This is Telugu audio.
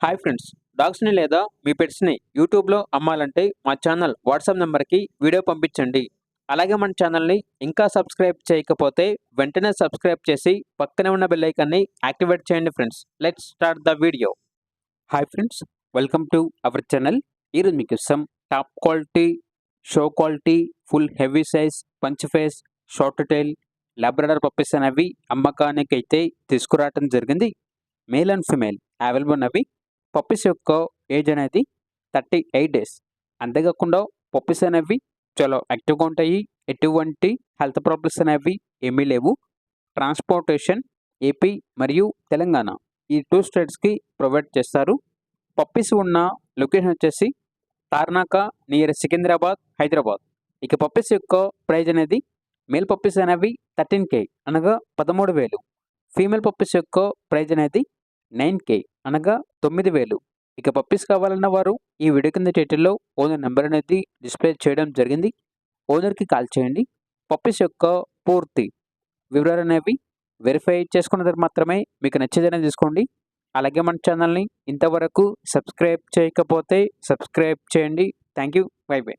హాయ్ ఫ్రెండ్స్, డాగ్స్ని లేదా మీ పెట్స్ని యూట్యూబ్లో అమ్మాలంటే మా ఛానల్ వాట్సాప్ నెంబర్కి వీడియో పంపించండి. అలాగే మన ఛానల్ని ఇంకా సబ్స్క్రైబ్ చేయకపోతే వెంటనే సబ్స్క్రైబ్ చేసి పక్కనే ఉన్న బెల్ ఐకాన్ని యాక్టివేట్ చేయండి friends. Let's start the video. Hi friends, welcome to our channel. ఈరోజు మీకు some top quality, show quality, full heavy size, punch face, short tile, Labrador puppies అనేవి అమ్మకానికి అయితే తీసుకురావడం జరిగింది. మేల్ అండ్ ఫిమేల్ అవైలబుల్ ఉన్నవి. పప్పీస్ యొక్క ఏజ్ అనేది 38 డేస్. అంతేకాకుండా పప్పీస్ అనేవి చాలా యాక్టివ్గా ఉంటాయి. ఎటువంటి హెల్త్ ప్రాబ్లమ్స్ అనేవి ఏమీ లేవు. ట్రాన్స్పోర్టేషన్ ఏపీ మరియు తెలంగాణ ఈ 2 స్టేట్స్కి ప్రొవైడ్ చేస్తారు. పప్పీస్ ఉన్న లొకేషన్ వచ్చేసి తార్నాక నియర్ సికింద్రాబాద్, హైదరాబాద్. ఇక పప్పీస్ యొక్క ప్రైజ్ అనేది మేల్ పప్పీస్ అనేవి 13K అనగా 13,000. ఫీమేల్ పప్పీస్ యొక్క ప్రైజ్ అనేది 9K అనగా 9,000. ఇక పప్పీస్ కావాలన్న వారు ఈ వీడియో కింద టైటిల్లో ఓనర్ నెంబర్ అనేది డిస్ప్లే చేయడం జరిగింది. ఓనర్కి కాల్ చేయండి. పప్పీస్ యొక్క పూర్తి వివరాలు అనేవి వెరిఫై చేసుకున్న తర్వాత మాత్రమే మీకు నచ్చేదనే తీసుకోండి. అలాగే మన ఛానల్ని ఇంతవరకు సబ్స్క్రైబ్ చేయకపోతే సబ్స్క్రైబ్ చేయండి. Thank you. By by.